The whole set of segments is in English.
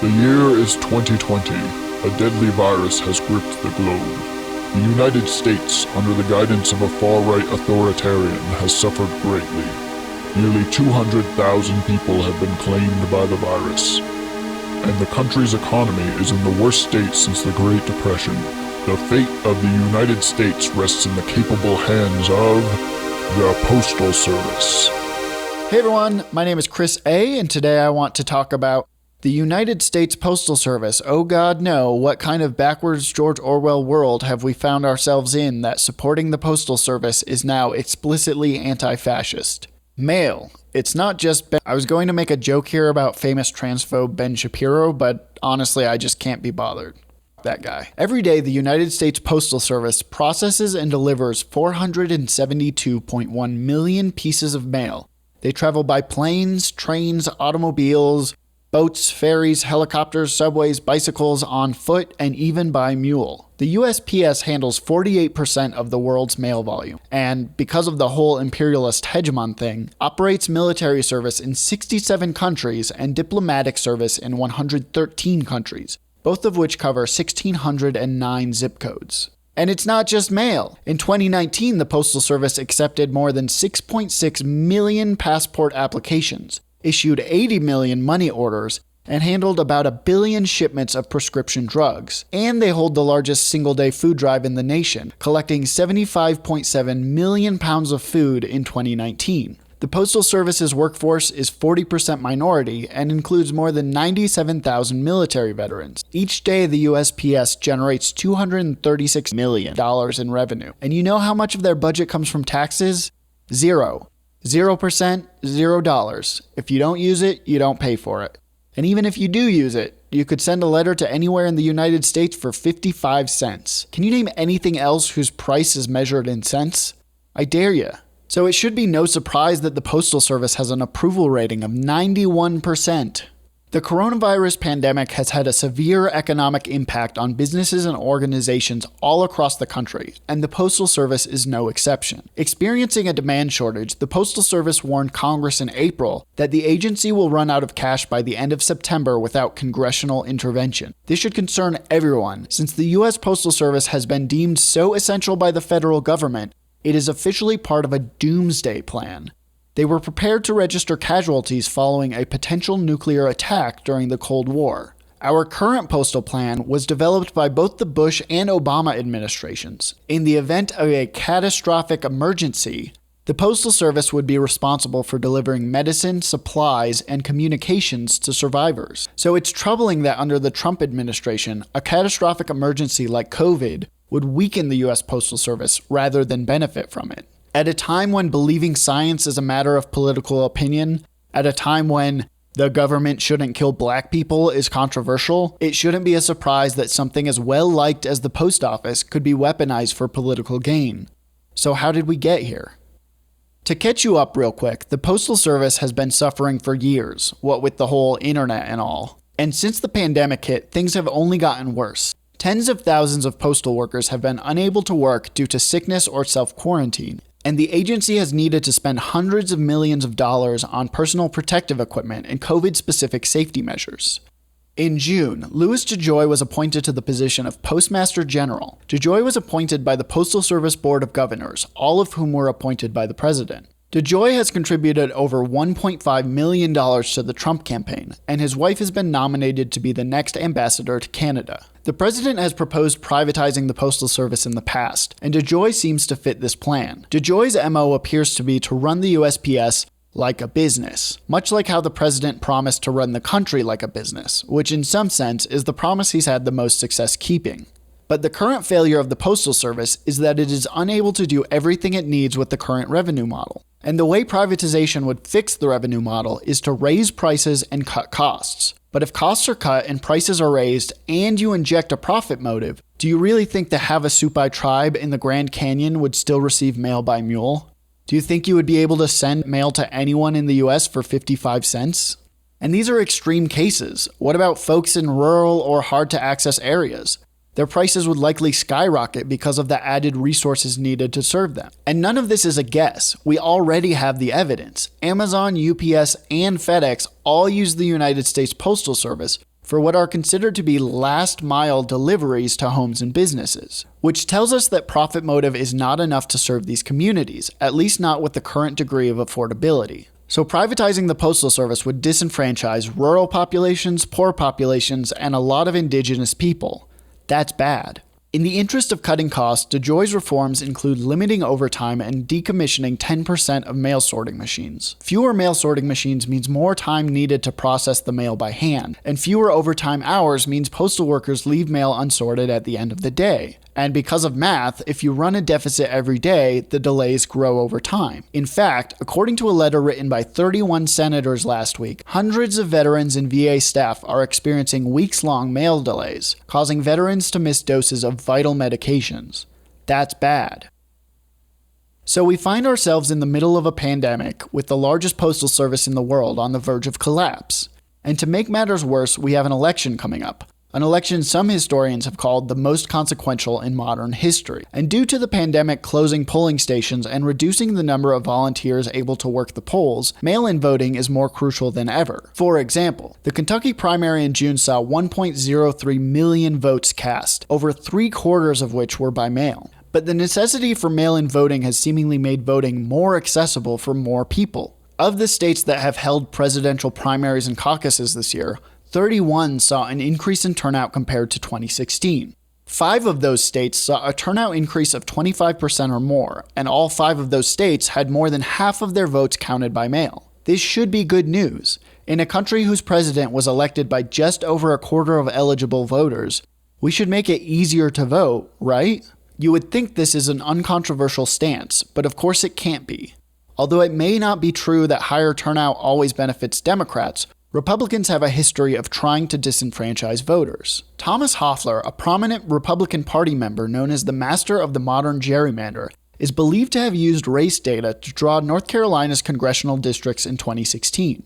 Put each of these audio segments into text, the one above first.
The year is 2020. A deadly virus has gripped the globe. The United States, under the guidance of a far-right authoritarian, has suffered greatly. Nearly 200,000 people have been claimed by the virus. And the country's economy is in the worst state since the Great Depression. The fate of the United States rests in the capable hands of the Postal Service. Hey everyone, my name is Chris A., and today I want to talk about the United States Postal Service. Oh God, no, what kind of backwards George Orwell world have we found ourselves in that supporting the Postal Service is now explicitly anti-fascist? Mail. It's not just I was going to make a joke here about famous transphobe Ben Shapiro, but honestly, I just can't be bothered. That guy. Every day, the United States Postal Service processes and delivers 472.1 million pieces of mail. They travel by planes, trains, automobiles, boats, ferries, helicopters, subways, bicycles, on foot, and even by mule. The USPS handles 48% of the world's mail volume, and because of the whole imperialist hegemon thing, operates military service in 67 countries and diplomatic service in 113 countries, both of which cover 1,609 zip codes. And it's not just mail. In 2019, the Postal Service accepted more than 6.6 million passport applications, issued 80 million money orders, and handled about 1 billion shipments of prescription drugs. And they hold the largest single-day food drive in the nation, collecting 75.7 million pounds of food in 2019. The Postal Service's workforce is 40% minority and includes more than 97,000 military veterans. Each day, the USPS generates $236 million in revenue. And you know how much of their budget comes from taxes? Zero. 0%, $0. If you don't use it, you don't pay for it. And even if you do use it, you could send a letter to anywhere in the United States for 55 cents. Can you name anything else whose price is measured in cents? I dare you. So it should be no surprise that the Postal Service has an approval rating of 91%. The coronavirus pandemic has had a severe economic impact on businesses and organizations all across the country, and the Postal Service is no exception. Experiencing a demand shortage, the Postal Service warned Congress in April that the agency will run out of cash by the end of September without congressional intervention. This should concern everyone, since the U.S. Postal Service has been deemed so essential by the federal government, it is officially part of a doomsday plan. They were prepared to register casualties following a potential nuclear attack during the Cold War. Our current postal plan was developed by both the Bush and Obama administrations. In the event of a catastrophic emergency, the Postal Service would be responsible for delivering medicine, supplies, and communications to survivors. So it's troubling that under the Trump administration, a catastrophic emergency like COVID would weaken the U.S. Postal Service rather than benefit from it. At a time when believing science is a matter of political opinion, at a time when the government shouldn't kill black people is controversial, it shouldn't be a surprise that something as well liked as the post office could be weaponized for political gain. So how did we get here? To catch you up real quick, the Postal Service has been suffering for years, what with the whole internet and all. And since the pandemic hit, things have only gotten worse. Tens of thousands of postal workers have been unable to work due to sickness or self-quarantine, and the agency has needed to spend hundreds of millions of dollars on personal protective equipment and COVID-specific safety measures. In June, Louis DeJoy was appointed to the position of Postmaster General. DeJoy was appointed by the Postal Service Board of Governors, all of whom were appointed by the President. DeJoy has contributed over $1.5 million to the Trump campaign, and his wife has been nominated to be the next ambassador to Canada. The president has proposed privatizing the Postal Service in the past, and DeJoy seems to fit this plan. DeJoy's MO appears to be to run the USPS like a business, much like how the president promised to run the country like a business, which in some sense is the promise he's had the most success keeping. But the current failure of the Postal Service is that it is unable to do everything it needs with the current revenue model. And the way privatization would fix the revenue model is to raise prices and cut costs. But if costs are cut and prices are raised and you inject a profit motive, do you really think the Havasupai tribe in the Grand Canyon would still receive mail by mule? Do you think you would be able to send mail to anyone in the US for 55 cents? And these are extreme cases. What about folks in rural or hard to access areas? Their prices would likely skyrocket because of the added resources needed to serve them. And none of this is a guess. We already have the evidence. Amazon, UPS, and FedEx all use the United States Postal Service for what are considered to be last-mile deliveries to homes and businesses, which tells us that profit motive is not enough to serve these communities, at least not with the current degree of affordability. So privatizing the Postal Service would disenfranchise rural populations, poor populations, and a lot of indigenous people. That's bad. In the interest of cutting costs, DeJoy's reforms include limiting overtime and decommissioning 10% of mail sorting machines. Fewer mail sorting machines means more time needed to process the mail by hand, and fewer overtime hours means postal workers leave mail unsorted at the end of the day. And because of math, if you run a deficit every day, the delays grow over time. In fact, according to a letter written by 31 senators last week, hundreds of veterans and VA staff are experiencing weeks-long mail delays, causing veterans to miss doses of vital medications. That's bad. So we find ourselves in the middle of a pandemic, with the largest postal service in the world on the verge of collapse. And to make matters worse, we have an election coming up. An election some historians have called the most consequential in modern history. And due to the pandemic closing polling stations and reducing the number of volunteers able to work the polls, mail-in voting is more crucial than ever. For example, the Kentucky primary in June saw 1.03 million votes cast, over 3/4 of which were by mail. But the necessity for mail-in voting has seemingly made voting more accessible for more people. Of the states that have held presidential primaries and caucuses this year, 31 saw an increase in turnout compared to 2016. 5 of those states saw a turnout increase of 25% or more, and all 5 of those states had more than half of their votes counted by mail. This should be good news. In a country whose president was elected by just over a quarter of eligible voters, we should make it easier to vote, right? You would think this is an uncontroversial stance, but of course it can't be. Although it may not be true that higher turnout always benefits Democrats, Republicans have a history of trying to disenfranchise voters. Thomas Hoffler, a prominent Republican Party member known as the master of the modern gerrymander, is believed to have used race data to draw North Carolina's congressional districts in 2016.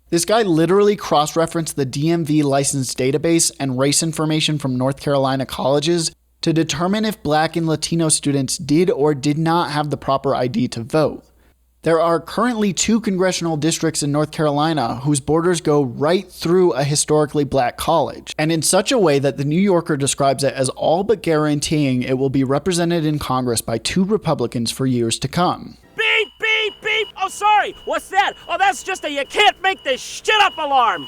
This guy literally cross-referenced the DMV license database and race information from North Carolina colleges to determine if Black and Latino students did or did not have the proper ID to vote. There are currently 2 congressional districts in North Carolina whose borders go right through a historically Black college, and in such a way that the New Yorker describes it as all but guaranteeing it will be represented in Congress by 2 Republicans for years to come. Beep, beep, beep! Oh, sorry, what's that? Oh, that's just a you can't make this shit up alarm!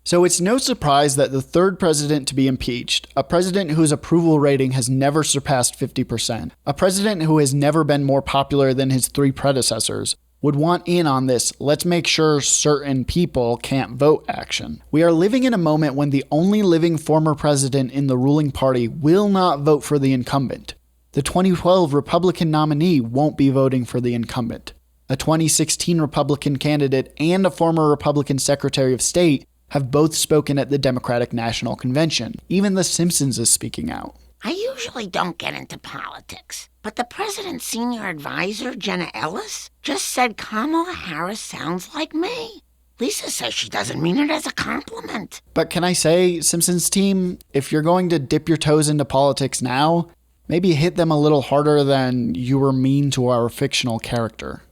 So it's no surprise that the third president to be impeached, a president whose approval rating has never surpassed 50%, a president who has never been more popular than his 3 predecessors, would want in on this "let's make sure certain people can't vote" action. We are living in a moment when the only living former president in the ruling party will not vote for the incumbent. The 2012 Republican nominee won't be voting for the incumbent. A 2016 Republican candidate and a former Republican Secretary of State have both spoken at the Democratic National Convention. Even The Simpsons is speaking out. I usually don't get into politics, but the president's senior advisor, Jenna Ellis, just said Kamala Harris sounds like me. Lisa says she doesn't mean it as a compliment. But can I say, Simpsons team, if you're going to dip your toes into politics now, maybe hit them a little harder than you were mean to our fictional character.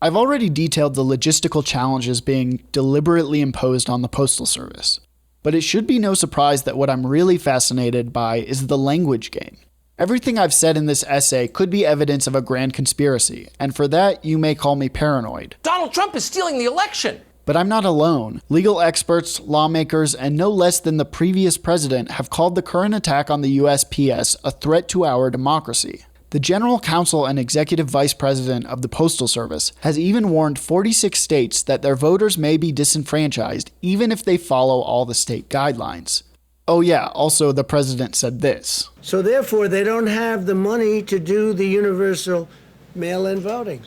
I've already detailed the logistical challenges being deliberately imposed on the Postal Service, but it should be no surprise that what I'm really fascinated by is the language game. Everything I've said in this essay could be evidence of a grand conspiracy, and for that you may call me paranoid. Donald Trump is stealing the election! But I'm not alone. Legal experts, lawmakers, and no less than the previous president have called the current attack on the USPS a threat to our democracy. The General Counsel and Executive Vice President of the Postal Service has even warned 46 states that their voters may be disenfranchised even if they follow all the state guidelines. Oh yeah, also the president said this. So therefore, they don't have the money to do the universal mail-in voting.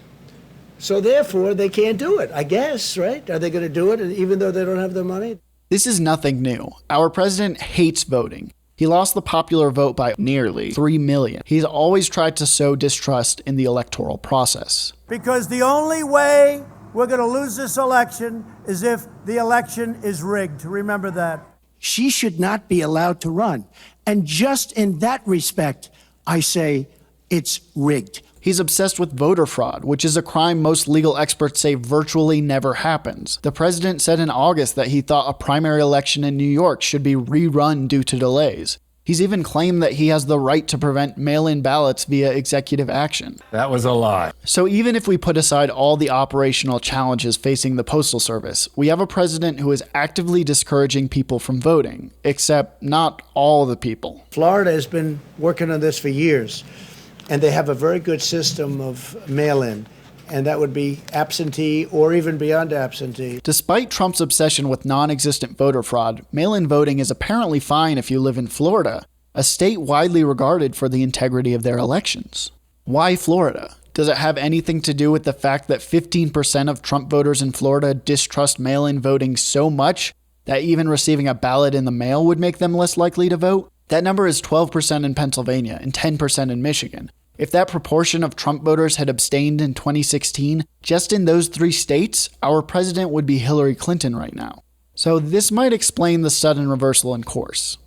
So therefore, they can't do it, I guess, right? Are they going to do it even though they don't have the money? This is nothing new. Our president hates voting. He lost the popular vote by nearly 3 million. He's always tried to sow distrust in the electoral process. Because the only way we're going to lose this election is if the election is rigged. Remember that. She should not be allowed to run. And just in that respect, I say it's rigged. He's obsessed with voter fraud, which is a crime most legal experts say virtually never happens. The president said in August that he thought a primary election in New York should be rerun due to delays. He's even claimed that he has the right to prevent mail-in ballots via executive action. That was a lie. So even if we put aside all the operational challenges facing the Postal Service, we have a president who is actively discouraging people from voting, except not all the people. Florida has been working on this for years, and they have a very good system of mail-in. And that would be absentee or even beyond absentee. Despite Trump's obsession with non-existent voter fraud, mail-in voting is apparently fine if you live in Florida, a state widely regarded for the integrity of their elections. Why Florida? Does it have anything to do with the fact that 15% of Trump voters in Florida distrust mail-in voting so much that even receiving a ballot in the mail would make them less likely to vote? That number is 12% in Pennsylvania and 10% in Michigan. If that proportion of Trump voters had abstained in 2016, just in those 3 states, our president would be Hillary Clinton right now. So this might explain the sudden reversal in course.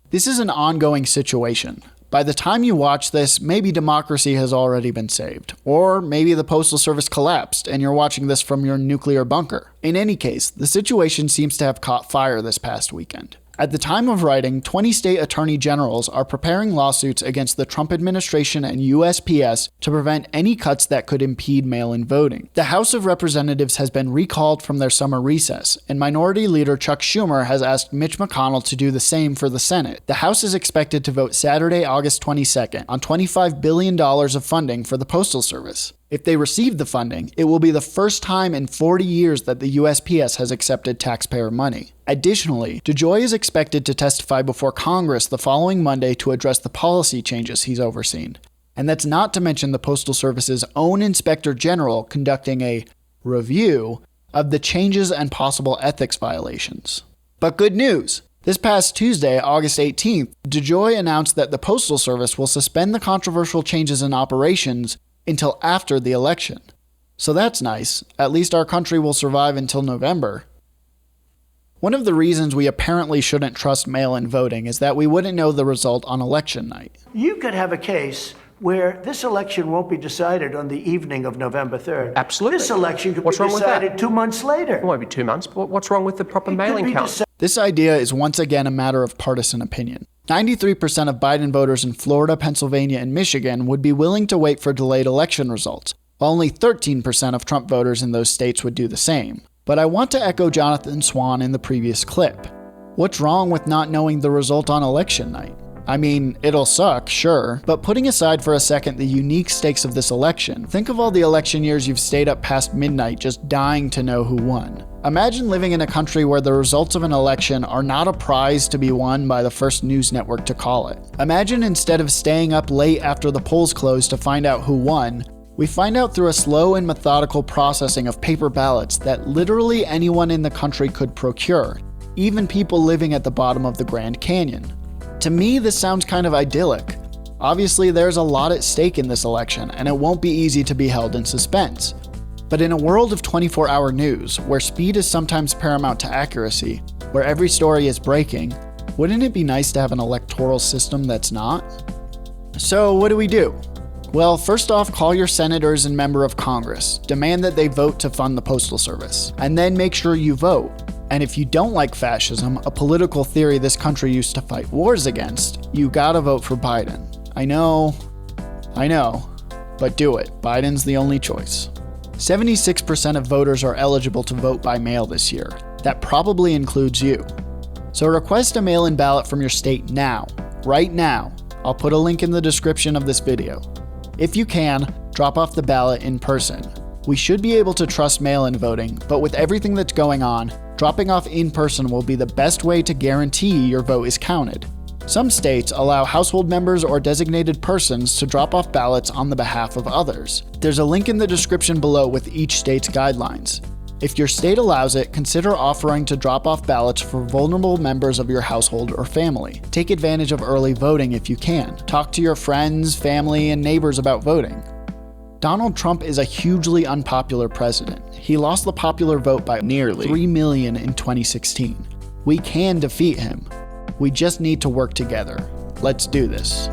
This is an ongoing situation. By the time you watch this, maybe democracy has already been saved. Or maybe the Postal Service collapsed and you're watching this from your nuclear bunker. In any case, the situation seems to have caught fire this past weekend. At the time of writing, 20 state attorney generals are preparing lawsuits against the Trump administration and USPS to prevent any cuts that could impede mail-in voting. The House of Representatives has been recalled from their summer recess, and Minority Leader Chuck Schumer has asked Mitch McConnell to do the same for the Senate. The House is expected to vote Saturday, August 22nd, on $25 billion of funding for the Postal Service. If they receive the funding, it will be the first time in 40 years that the USPS has accepted taxpayer money. Additionally, DeJoy is expected to testify before Congress the following Monday to address the policy changes he's overseen. And that's not to mention the Postal Service's own Inspector General conducting a review of the changes and possible ethics violations. But good news! This past Tuesday, August 18th, DeJoy announced that the Postal Service will suspend the controversial changes in operations until after the election. So that's nice. At least our country will survive until November. One of the reasons we apparently shouldn't trust mail-in voting is that we wouldn't know the result on election night. You could have a case where this election won't be decided on the evening of November 3rd. Absolutely. This election could What's be wrong with that? decided 2 months later. It won't be 2 months, but what's wrong with the proper mailing count? This idea is once again a matter of partisan opinion. 93% of Biden voters in Florida, Pennsylvania, and Michigan would be willing to wait for delayed election results, while only 13% of Trump voters in those states would do the same. But I want to echo Jonathan Swan in the previous clip. What's wrong with not knowing the result on election night? I mean, it'll suck, sure, but putting aside for a second the unique stakes of this election, think of all the election years you've stayed up past midnight just dying to know who won. Imagine living in a country where the results of an election are not a prize to be won by the first news network to call it. Imagine instead of staying up late after the polls close to find out who won, we find out through a slow and methodical processing of paper ballots that literally anyone in the country could procure, even people living at the bottom of the Grand Canyon. To me, this sounds kind of idyllic. Obviously, there's a lot at stake in this election, and it won't be easy to be held in suspense. But in a world of 24-hour news, where speed is sometimes paramount to accuracy, where every story is breaking, wouldn't it be nice to have an electoral system that's not? So what do? Well, first off, call your senators and member of Congress, demand that they vote to fund the Postal Service, and then make sure you vote. And if you don't like fascism, a political theory this country used to fight wars against, you gotta vote for Biden. I know, but do it. Biden's the only choice. 76% of voters are eligible to vote by mail this year. That probably includes you. So request a mail-in ballot from your state now, right now. I'll put a link in the description of this video. If you can, drop off the ballot in person. We should be able to trust mail-in voting, but with everything that's going on, dropping off in person will be the best way to guarantee your vote is counted. Some states allow household members or designated persons to drop off ballots on the behalf of others. There's a link in the description below with each state's guidelines. If your state allows it, consider offering to drop off ballots for vulnerable members of your household or family. Take advantage of early voting if you can. Talk to your friends, family, and neighbors about voting. Donald Trump is a hugely unpopular president. He lost the popular vote by nearly 3 million in 2016. We can defeat him. We just need to work together. Let's do this.